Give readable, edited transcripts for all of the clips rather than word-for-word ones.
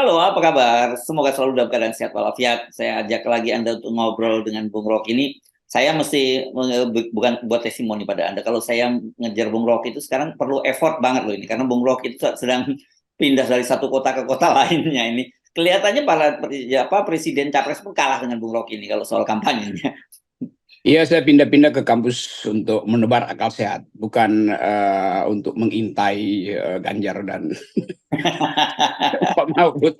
Halo, apa kabar? Semoga selalu dalam keadaan sehat walafiat. Saya ajak lagi Anda untuk ngobrol dengan Bung Rok ini. Saya mesti bukan buat testimoni pada Anda. Kalau saya ngejar Bung Rok itu sekarang perlu effort banget loh ini, karena Bung Rok itu sedang pindah dari satu kota ke kota lainnya ini. Kelihatannya para presiden capres pun kalah dengan Bung Rok ini kalau soal kampanyenya. Iya, saya pindah-pindah ke kampus untuk menebar akal sehat, bukan untuk mengintai Ganjar dan Pak Mahfud.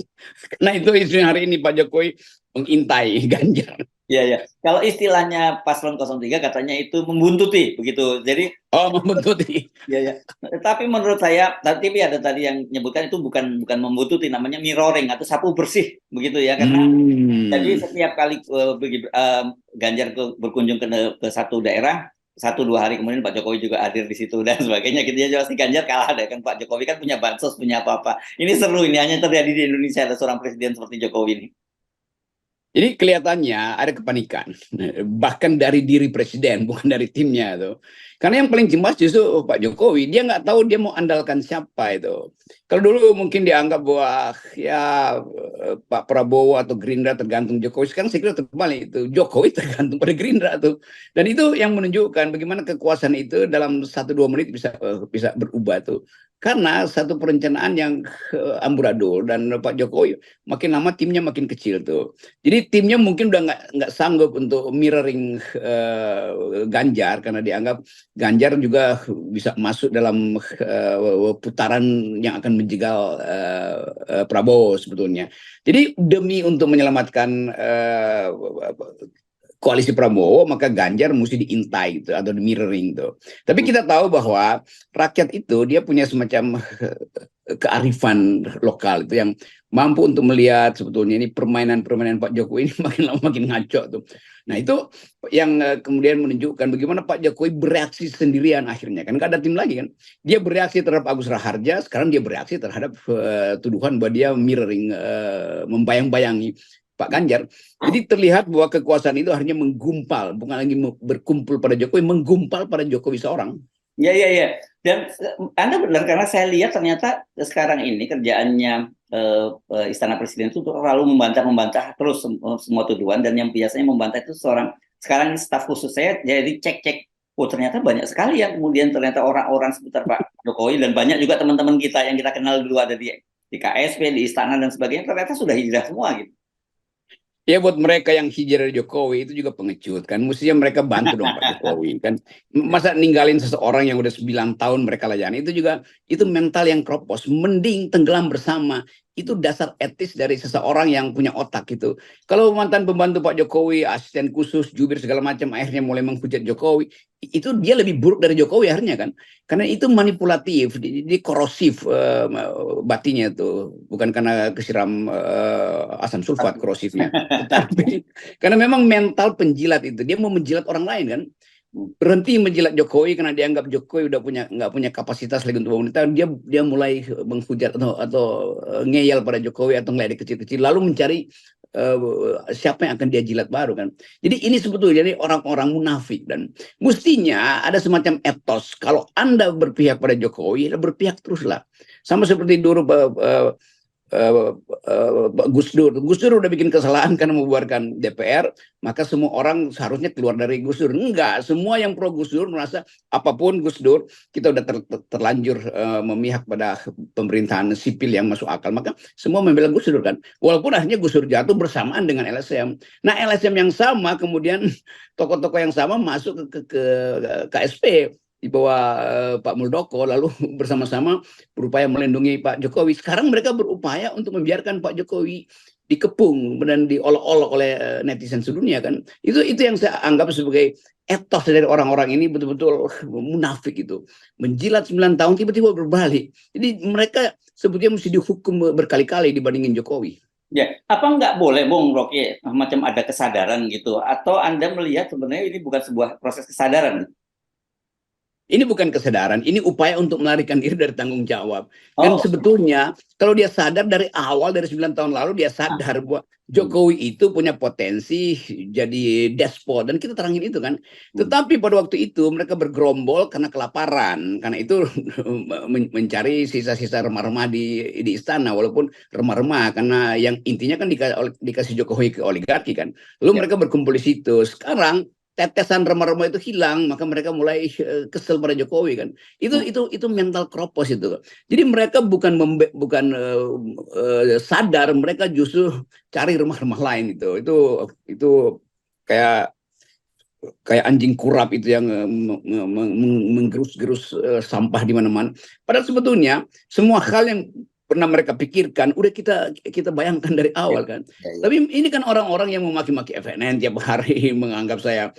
Karena itu isu hari ini, Pak Jokowi mengintai Ganjar. Iya, ya. Kalau istilahnya Paslon 03 katanya itu membuntuti begitu. Jadi Oh, membentuk. ya, ya. Tapi menurut saya, tapi ada tadi yang menyebutkan itu bukan membutuhkan, namanya mirroring atau sapu bersih begitu ya. Karena jadi Hmm. setiap kali Ganjar berkunjung ke satu daerah, 1-2 hari kemudian Pak Jokowi juga hadir di situ dan sebagainya. Gitu ya, jelas si Ganjar kalah deh kan, Pak Jokowi kan punya bansos, punya apa-apa. Ini seru, ini hanya terjadi di Indonesia, ada seorang presiden seperti Jokowi ini. Jadi kelihatannya ada kepanikan, bahkan dari diri presiden, bukan dari timnya tuh. Karena yang paling cemas justru Pak Jokowi, dia nggak tahu dia mau andalkan siapa itu. Kalau dulu mungkin dianggap bahwa ya Pak Prabowo atau Gerindra tergantung Jokowi, sekarang saya kira terbalik itu, Jokowi tergantung pada Gerindra tuh. Dan itu yang menunjukkan bagaimana kekuasaan itu dalam 1-2 menit bisa berubah tuh. Karena satu perencanaan yang amburadul dan Pak Jokowi makin lama timnya makin kecil tuh. Jadi timnya mungkin udah nggak sanggup untuk mirroring Ganjar karena dianggap Ganjar juga bisa masuk dalam putaran yang akan menjegal Prabowo sebetulnya. Jadi demi untuk menyelamatkan koalisi Prabowo, maka Ganjar mesti diintai gitu, atau di mirroring tuh. Tapi kita tahu bahwa rakyat itu dia punya semacam kearifan lokal itu yang mampu untuk melihat sebetulnya ini permainan-permainan Pak Jokowi ini makin lama makin ngaco tuh. Nah itu yang kemudian menunjukkan bagaimana Pak Jokowi bereaksi sendirian akhirnya kan, nggak ada tim lagi kan. Dia bereaksi terhadap Agus Raharja, sekarang dia bereaksi terhadap tuduhan bahwa dia mirroring, membayang-bayangi Pak Ganjar. Jadi terlihat bahwa kekuasaan itu akhirnya menggumpal, bukan lagi berkumpul pada Jokowi, menggumpal pada Jokowi seorang. Ya, ya, ya. Dan Anda benar, karena saya lihat ternyata sekarang ini kerjaannya Istana Presiden itu terlalu membantah terus semua tuduhan, dan yang biasanya membantah itu seorang, sekarang staf khusus saya jadi cek-cek. Oh, ternyata banyak sekali yang kemudian ternyata orang-orang seputar Pak Jokowi, dan banyak juga teman-teman kita yang kita kenal dulu ada di KSP, di Istana dan sebagainya, ternyata sudah hijrah semua gitu. Ya buat mereka yang hijrah dari Jokowi itu juga pengecut kan. Mestinya mereka bantu dong Pak Jokowi kan. Masa ninggalin seseorang yang udah 9 tahun mereka layani, itu juga itu mental yang kropos. Mending tenggelam bersama. Itu dasar etis dari seseorang yang punya otak gitu. Kalau mantan pembantu Pak Jokowi, asisten khusus, jubir segala macam akhirnya mulai menghujat Jokowi, itu dia lebih buruk dari Jokowi akhirnya kan. Karena itu manipulatif, di korosif batinya tuh. Bukan karena kesiram asam sulfat korosifnya. Tetapi karena memang mental penjilat itu, dia mau menjilat orang lain kan, berhenti menjilat Jokowi karena dianggap Jokowi udah nggak punya kapasitas lagi untuk pemerintahan. Dia mulai menghujat atau ngeyel pada Jokowi atau ngeledek kecil-kecil, lalu mencari siapa yang akan dia jilat baru kan. Jadi ini sebetulnya jadi orang-orang munafik, dan mestinya ada semacam etos. Kalau Anda berpihak pada Jokowi, berpihak teruslah. Sama seperti dulu Gus Dur. Gus Dur udah bikin kesalahan karena membubarkan DPR, maka semua orang seharusnya keluar dari Gus Dur. Enggak, semua yang pro Gus Dur merasa apapun Gus Dur, kita udah terlanjur memihak pada pemerintahan sipil yang masuk akal, maka semua membela Gus Dur kan. Walaupun akhirnya Gus Dur jatuh bersamaan dengan LSM. Nah LSM yang sama kemudian tokoh-tokoh yang sama masuk ke KSP di bawah Pak Muldoko, lalu bersama-sama berupaya melindungi Pak Jokowi. Sekarang mereka berupaya untuk membiarkan Pak Jokowi dikepung dan diolok-olok oleh netizen sedunia kan. Itu yang saya anggap sebagai etos dari orang-orang ini, betul-betul munafik itu. Menjilat 9 tahun tiba-tiba berbalik. Jadi mereka sebetulnya mesti dihukum berkali-kali dibandingin Jokowi. Ya, apa nggak boleh, Bung Rocky, macam ada kesadaran gitu? Atau Anda melihat sebenarnya ini bukan sebuah proses kesadaran? Ini bukan kesadaran, ini upaya untuk melarikan diri dari tanggung jawab. Dan Oh, sebetulnya kalau dia sadar dari awal, dari 9 tahun lalu dia sadar bahwa hmm, Jokowi itu punya potensi jadi despot, dan kita terangin itu kan. hmm. Tetapi pada waktu itu mereka bergerombol karena kelaparan, karena itu mencari sisa-sisa remah-remah di istana, walaupun remah-remah karena yang intinya kan dikasih Jokowi ke oligarki kan. Lalu Ya. mereka berkumpul di situ. Sekarang tetesan remah-remah itu hilang, maka mereka mulai kesel pada Jokowi kan. Hmm. Itu mental kropos itu. Jadi mereka bukan sadar, mereka justru cari rumah-rumah lain itu. Itu kayak kayak anjing kurap itu yang menggerus-gerus sampah di mana-mana. Padahal sebetulnya semua hal yang pernah mereka pikirkan udah kita bayangkan dari Ya, awal kan. ya, ya. Tapi ini kan orang-orang yang memaki-maki FNN tiap hari menganggap saya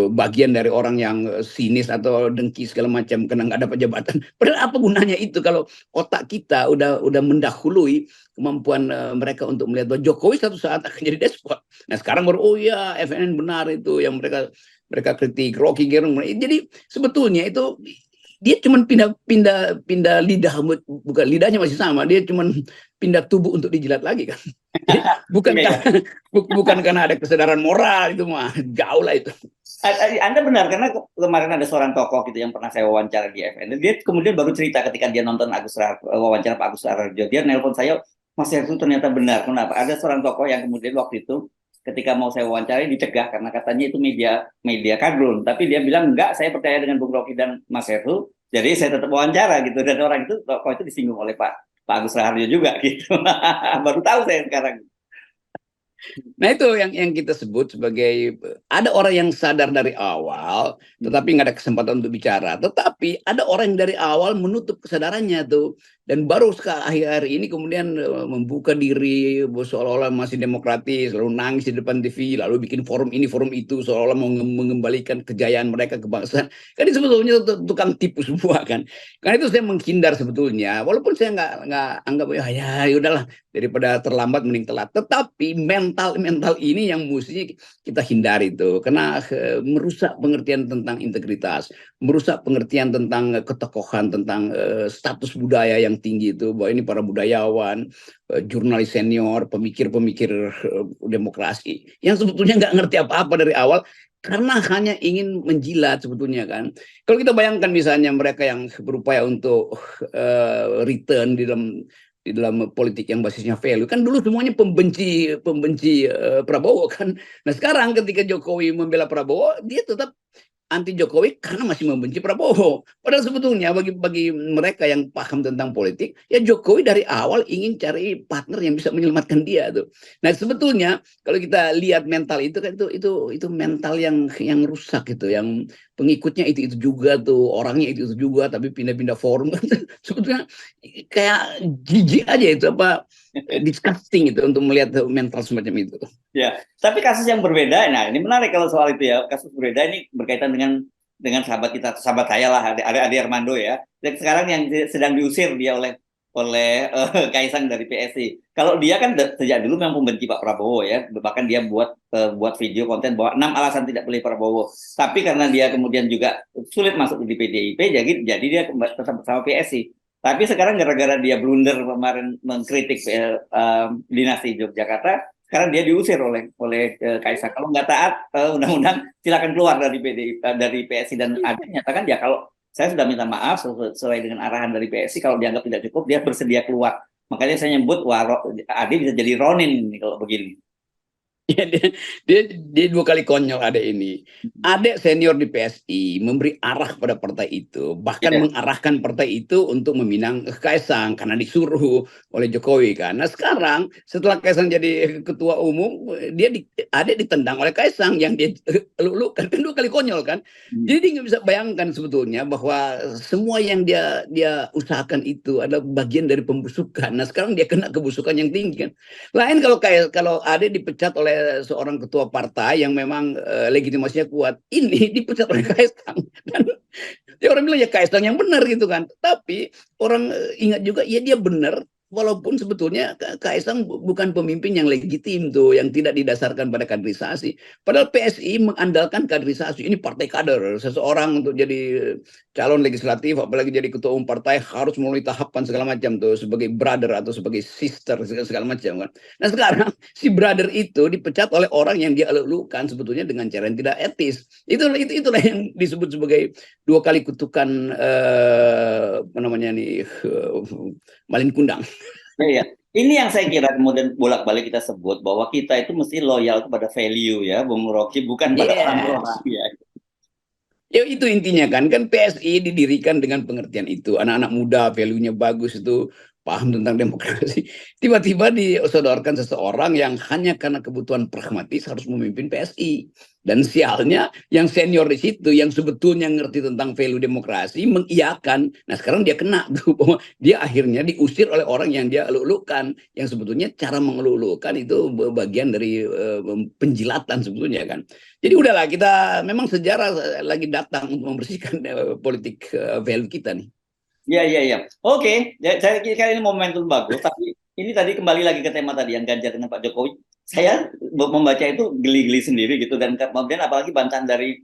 bagian dari orang yang sinis atau dengki segala macam karena nggak dapat jabatan. Padahal apa gunanya itu kalau otak kita udah mendahului kemampuan mereka untuk melihat bahwa Jokowi satu saat akan jadi despot. Nah sekarang baru oh ya FNN benar itu yang mereka kritik Rocky Gerung. Jadi sebetulnya itu dia cuma pindah lidah, bukan lidahnya masih sama, dia cuma pindah tubuh untuk dijilat lagi kan. Jadi bukan Iya, ya. karena bukan karena ada kesadaran moral, itu mah jauh lah itu. Anda benar karena kemarin ada seorang tokoh gitu yang pernah saya wawancara di FN. Dia kemudian baru cerita ketika dia nonton wawancara Pak Agus Raharjo. Dia nelpon saya, Mas Heru ternyata benar. Kenapa? Ada seorang tokoh yang kemudian waktu itu ketika mau saya wawancarai dicegah karena katanya itu media media kadrun. Tapi dia bilang enggak, saya percaya dengan Bung Rocky dan Mas Heru. Jadi saya tetap wawancara gitu. Dan orang itu tokoh itu disinggung oleh Pak Agus Raharjo juga gitu. Baru tahu saya sekarang. Nah itu yang kita sebut sebagai ada orang yang sadar dari awal, tetapi nggak ada kesempatan untuk bicara. Tetapi ada orang yang dari awal menutup kesadarannya tuh, dan baru akhir-akhir ini kemudian membuka diri seolah-olah masih demokratis, lalu nangis di depan TV, lalu bikin forum ini forum itu seolah-olah mau mengembalikan kejayaan mereka kebangsaan. Kan itu sebetulnya tukang tipu semua kan. Karena itu saya menghindar sebetulnya, walaupun saya nggak anggap ya udahlah, daripada terlambat mending telat. Tetapi mental ini yang mestinya kita hindari itu, karena merusak pengertian tentang integritas, merusak pengertian tentang ketokohan, tentang status budaya yang tinggi itu, bahwa ini para budayawan, jurnalis senior, pemikir-pemikir demokrasi yang sebetulnya nggak ngerti apa-apa dari awal, karena hanya ingin menjilat sebetulnya kan. Kalau kita bayangkan misalnya mereka yang berupaya untuk return di dalam politik yang basisnya value kan, dulu semuanya pembenci pembenci Prabowo kan. Nah sekarang ketika Jokowi membela Prabowo, dia tetap anti Jokowi karena masih membenci Prabowo. Padahal sebetulnya bagi mereka yang paham tentang politik, ya Jokowi dari awal ingin cari partner yang bisa menyelamatkan dia tuh. Nah sebetulnya kalau kita lihat mental itu kan, itu mental yang rusak gitu, yang pengikutnya itu juga tuh, orangnya itu juga, tapi pindah-pindah forum. Sebetulnya kayak jijik aja itu, apa disgusting itu untuk melihat mental semacam itu. Ya, tapi kasus yang berbeda. Nah, ini menarik kalau soal itu ya. Kasus berbeda ini berkaitan dengan sahabat kita, sahabat saya lah, Ade Armando ya. Dan sekarang yang sedang diusir dia oleh Kaisang dari PSI. Kalau dia kan sejak dulu memang membenci Pak Prabowo ya. Bahkan dia buat video konten bahwa 6 alasan tidak pilih Prabowo. Tapi karena dia kemudian juga sulit masuk di PDIP, jadi dia tetap bersama PSI. Tapi sekarang gara-gara dia blunder kemarin mengkritik dinasti Yogyakarta, sekarang dia diusir oleh Kaisang. Kalau nggak taat undang-undang, silakan keluar dari dari PSI. Dan ada menyatakan ya kalau saya sudah minta maaf sesuai dengan arahan dari PSI, kalau dianggap tidak cukup dia bersedia keluar. Makanya saya nyebut wah Ade bisa jadi Ronin nih kalau begini. Ya, dia 2 kali konyol ada ini. Ada senior di PSI memberi arah pada partai itu, bahkan Ya, mengarahkan partai itu untuk meminang Kaisang karena disuruh oleh Jokowi kan. Nah sekarang setelah Kaisang jadi ketua umum, ada ditendang oleh Kaisang yang dia eluk-elukan, kan 2 kali konyol kan. Jadi dia nggak bisa bayangkan sebetulnya bahwa semua yang dia usahakan itu adalah bagian dari pembusukan. Nah sekarang dia kena kebusukan yang tinggi kan. Lain kalau Ade dipecat oleh seorang ketua partai yang memang legitimasinya kuat, ini dipecat oleh Kaisang. Dan ya orang bilang ya Kaisang yang benar gitu kan. Tapi orang ingat juga ya dia benar walaupun sebetulnya Kaisang bukan pemimpin yang legitim tuh, yang tidak didasarkan pada kaderisasi. Padahal PSI mengandalkan kaderisasi. Ini partai kader, seseorang untuk jadi calon legislatif, apalagi jadi ketua umum partai harus melalui tahapan segala macam tuh, sebagai brother atau sebagai sister segala macam kan. Nah sekarang si brother itu dipecat oleh orang yang dia eluk-elukan sebetulnya dengan cara yang tidak etis. Itulah yang disebut sebagai dua kali kutukan apa namanya nih malin kundang. Ya, ya. Ini yang saya kira kemudian bolak-balik kita sebut bahwa kita itu mesti loyal kepada value ya, Bung Rocky, bukan pada orang per Yes. orang ya. Ya itu intinya kan PSI didirikan dengan pengertian itu. Anak-anak muda value-nya bagus itu, paham tentang demokrasi. Tiba-tiba disodorkan seseorang yang hanya karena kebutuhan pragmatis harus memimpin PSI. Dan sialnya yang senior di situ, yang sebetulnya ngerti tentang value demokrasi, mengiyakan. Nah sekarang dia kena tuh, bahwa dia akhirnya diusir oleh orang yang dia eluk-elukan. Yang sebetulnya cara mengeluk-elukan itu bagian dari penjilatan sebetulnya kan. Jadi udahlah, kita memang sejarah lagi datang untuk membersihkan politik value kita nih. Ya, ya, ya. Oke, ya, saya kira ini momentum bagus, tapi ini tadi kembali lagi ke tema tadi yang Ganjar dengan Pak Jokowi. Saya membaca itu geli-geli sendiri gitu, dan kemudian apalagi bantahan dari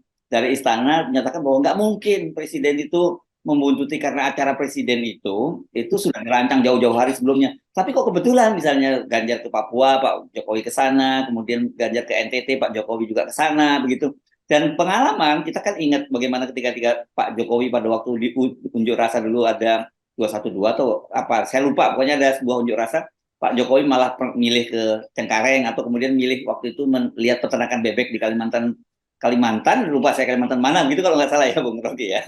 istana menyatakan bahwa nggak mungkin presiden itu membuntuti karena acara presiden itu sudah dirancang jauh-jauh hari sebelumnya. Tapi kok kebetulan misalnya Ganjar ke Papua, Pak Jokowi ke sana, kemudian Ganjar ke NTT, Pak Jokowi juga ke sana, begitu. Dan pengalaman kita kan ingat bagaimana ketika Pak Jokowi pada waktu di unjuk rasa dulu ada 212 atau apa, saya lupa, pokoknya ada sebuah unjuk rasa, Pak Jokowi malah milih ke Cengkareng atau kemudian milih waktu itu melihat peternakan bebek di Kalimantan, lupa saya Kalimantan mana gitu kalau nggak salah ya Bung Rocky ya.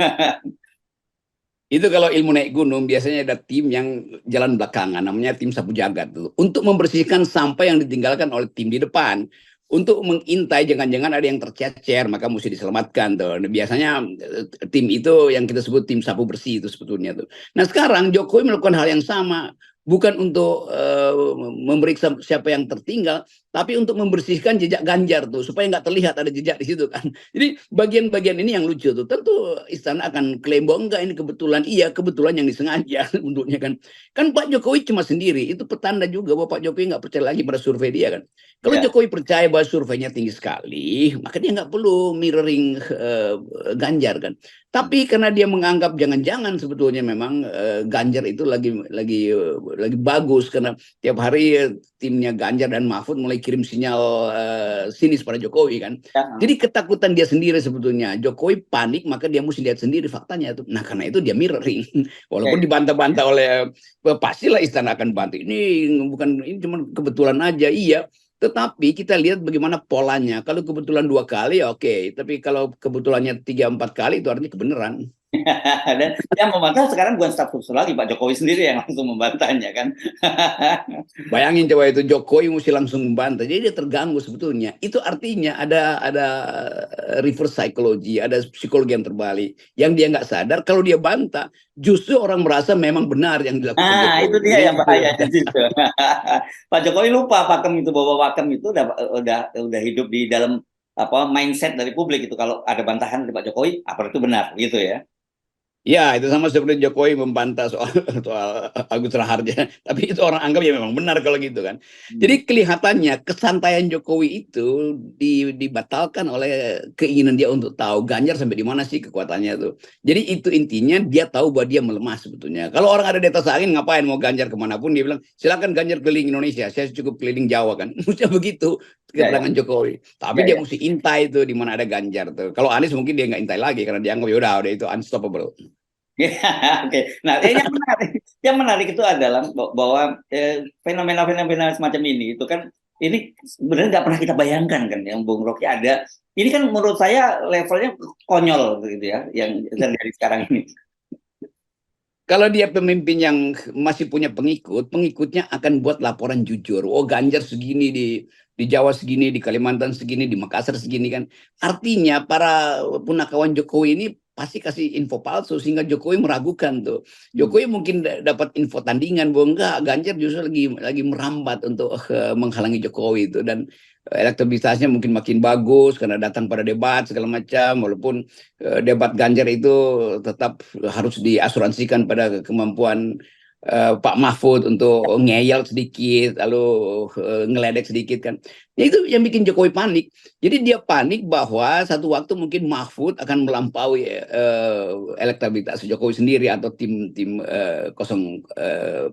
Itu kalau ilmu naik gunung biasanya ada tim yang jalan belakangan, namanya tim sapu jagat tuh, untuk membersihkan sampah yang ditinggalkan oleh tim di depan. Untuk mengintai jangan-jangan ada yang tercecer, maka mesti diselamatkan tuh. Nah, biasanya tim itu yang kita sebut tim sapu bersih itu sebetulnya tuh. Nah sekarang Jokowi melakukan hal yang sama, bukan untuk memeriksa siapa yang tertinggal, tapi untuk membersihkan jejak Ganjar tuh, supaya nggak terlihat ada jejak di situ kan. Jadi bagian-bagian ini yang lucu tuh. Tentu istana akan klaim bahwa enggak, ini kebetulan. Iya, kebetulan yang disengaja untuknya kan. Kan Pak Jokowi cuma sendiri. Itu petanda juga bahwa Pak Jokowi nggak percaya lagi pada survei dia kan. Kalau Ya. Jokowi percaya bahwa surveinya tinggi sekali, maka dia nggak perlu mirroring Ganjar kan. Tapi karena dia menganggap jangan-jangan sebetulnya memang Ganjar itu lagi bagus, karena tiap hari timnya Ganjar dan Mahfud mulai kirim sinyal sinis pada Jokowi kan. Ya. Jadi ketakutan dia sendiri sebetulnya. Jokowi panik, maka dia mesti lihat sendiri faktanya itu. Nah karena itu dia mirroring. Ya. Walaupun dibantah-bantah oleh pastilah istana akan bantu. Ini cuma kebetulan aja, iya. Tetapi kita lihat bagaimana polanya. Kalau kebetulan 2 kali, ya oke. Tapi kalau kebetulannya 3-4 kali, itu artinya kebenaran. Dan yang membantah sekarang bukan staf khusus lagi, Pak Jokowi sendiri yang langsung membantahnya kan. Bayangin coba itu, Jokowi mesti langsung membantah. Jadi dia terganggu sebetulnya. Itu artinya ada reverse psychology, ada psikologi yang terbalik. Yang dia nggak sadar, kalau dia bantah, justru orang merasa memang benar yang dilakukan Nah, itu Jokowi. dia yang bahaya di situ. Pak Jokowi lupa Pakem itu, bahwa Pakem itu udah hidup di dalam apa mindset dari publik itu, kalau ada bantahan dari Pak Jokowi apa itu benar gitu ya. Ya, itu sama seperti Jokowi membantah soal Agus Raharja. Tapi itu orang anggap ya memang benar kalau gitu kan. Jadi kelihatannya kesantaian Jokowi itu dibatalkan oleh keinginan dia untuk tahu Ganjar sampai di mana sih kekuatannya tuh. Jadi itu intinya, dia tahu bahwa dia melemah sebetulnya. Kalau orang ada di atas angin, ngapain mau Ganjar kemanapun, dia bilang silakan Ganjar keliling Indonesia, saya cukup keliling Jawa kan. Mesti begitu Ya, ya, keterangan Jokowi. Tapi ya, dia ya. mesti intai tuh di mana ada Ganjar tuh. Kalau Anies mungkin dia nggak intai lagi karena dianggap ya udah itu unstoppable. Ya, oke. Nah, yang menarik itu adalah bahwa fenomena-fenomena semacam ini itu kan ini sebenarnya nggak pernah kita bayangkan kan, yang Bung Rocky ada. Ini kan menurut saya levelnya konyol gitu ya, yang terjadi sekarang ini. Kalau dia pemimpin yang masih punya pengikut, pengikutnya akan buat laporan jujur. Oh, Ganjar segini di Jawa segini, di Kalimantan segini, di Makassar segini kan. Artinya para punakawan Jokowi ini pasti kasih info palsu sehingga Jokowi meragukan tuh. Jokowi mungkin dapat info tandingan bahwa enggak, Ganjar justru lagi merambat untuk menghalangi Jokowi itu, dan elektabilitasnya mungkin makin bagus karena datang pada debat segala macam, walaupun debat Ganjar itu tetap harus diasuransikan pada kemampuan Pak Mahfud untuk ngeyel sedikit, lalu ngeledek sedikit kan. Ya itu yang bikin Jokowi panik. Jadi dia panik bahwa satu waktu mungkin Mahfud akan melampaui elektabilitas Jokowi sendiri atau tim kosong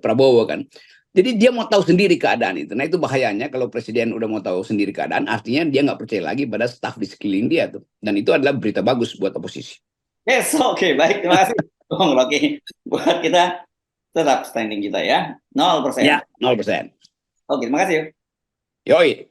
Prabowo kan. Jadi dia mau tahu sendiri keadaan itu. Nah itu bahayanya kalau presiden udah mau tahu sendiri keadaan, artinya dia nggak percaya lagi pada staf di sekeliling dia tuh. Dan itu adalah berita bagus buat oposisi. Yes, oke, baik. Terima kasih, Bung Rocky. Buat kita tetap standing kita ya, 0%. Ya, 0%. Oke, terima kasih. Yoi.